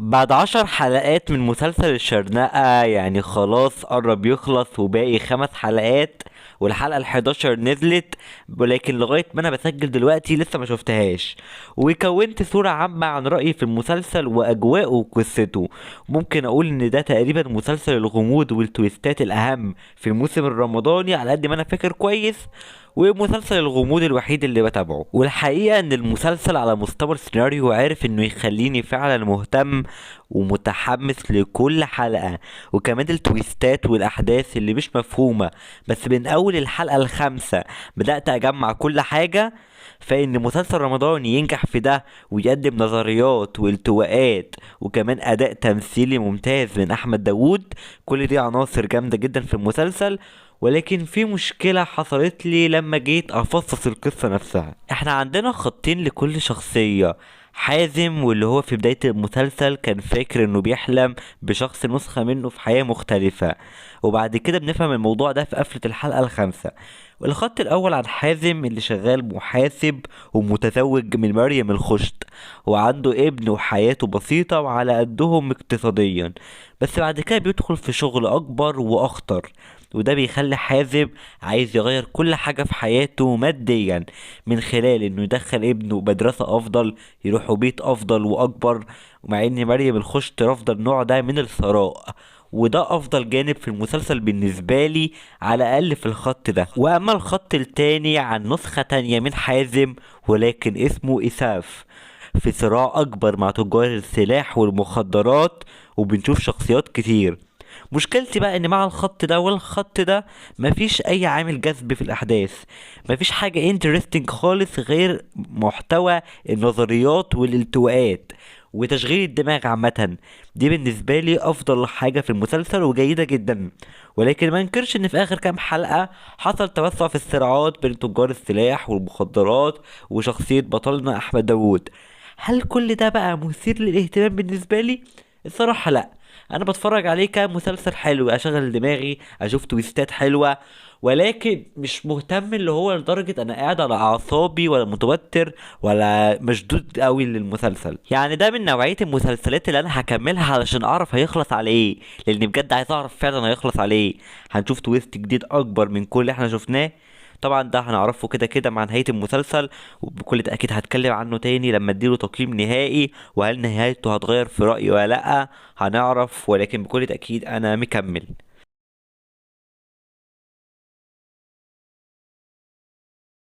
بعد 10 حلقات من مسلسل الشرنقة، يعني خلاص قرب يخلص وباقي 5 حلقات، والحلقة ال11 نزلت. ولكن لغاية ما انا بسجل دلوقتي لسه ما شفتهاش، وكونت صورة عامة عن رأيي في المسلسل واجواءه وقصته. ممكن اقول ان ده تقريبا مسلسل الغموض والتويستات الاهم في الموسم الرمضاني على قد ما انا فاكر كويس، ومسلسل الغموض الوحيد اللي بتابعه. والحقيقة ان المسلسل على مستوى السيناريو عارف انه يخليني فعلا مهتم ومتحمس لكل حلقة. وكمان التويستات والاحداث اللي مش مفهومة، بس من اول الحلقة ال5 بدأت اجمع كل حاجة. فإن مسلسل رمضاني ينجح في ده ويقدم نظريات والتواءات وكمان أداء تمثيلي ممتاز من أحمد داوود، كل دي عناصر جامدة جدا في المسلسل. ولكن في مشكلة حصلت لي لما جيت افصص القصة نفسها. احنا عندنا خطين لكل شخصية. حازم، واللي هو في بداية المسلسل كان فاكر انه بيحلم بشخص نسخة منه في حياة مختلفة، وبعد كده بنفهم الموضوع ده في قفلة الحلقة ال5. والخط الاول عن حازم اللي شغال محاسب ومتزوج من مريم الخشت، وعنده ابن وحياته بسيطة وعلى قدهم اقتصاديا، بس بعد كده بيدخل في شغل اكبر واخطر. وده بيخلي حازم عايز يغير كل حاجة في حياته ماديا، من خلال انه يدخل ابنه مدرسة افضل، يروحوا بيت افضل واكبر. ومع ان مريم الخشت رافضة النوع ده من الثراء، وده افضل جانب في المسلسل بالنسبة لي، على الاقل في الخط ده. واما الخط التاني عن نسخة تانية من حازم، ولكن اسمه اساف، في صراع اكبر مع تجار السلاح والمخدرات، وبنشوف شخصيات كتير. مشكلتي بقى ان مع الخط ده والخط ده مفيش اي عامل جذب في الاحداث، مفيش حاجة انترستنج خالص غير محتوى النظريات والالتواءات وتشغيل الدماغ عامة. دي بالنسبة لي افضل حاجة في المسلسل وجيدة جدا. ولكن ما انكرش ان في اخر كام حلقة حصل توسع في الصراعات بين تجار السلاح والمخدرات وشخصية بطلنا احمد داوود. هل كل ده بقى مثير للاهتمام بالنسبة لي؟ الصراحة لا. انا بتفرج عليه كمسلسل حلو اشغل دماغي اشوف تويستات حلوة، ولكن مش مهتم اللي هو لدرجة انا قاعد على اعصابي ولا متوتر ولا مشدود قوي للمسلسل. يعني ده من نوعية المسلسلات اللي انا هكملها علشان اعرف هيخلص على ايه، لان بجد عايز اعرف فعلا هيخلص على ايه. هنشوف تويست جديد اكبر من كل اللي احنا شفناه. طبعا ده هنعرفه كده كده مع نهاية المسلسل، وبكل تأكيد هتكلم عنه تاني لما اديله تقييم نهائي، وهل نهايته هتغير في رأيي ولا لأ هنعرف. ولكن بكل تأكيد أنا مكمل.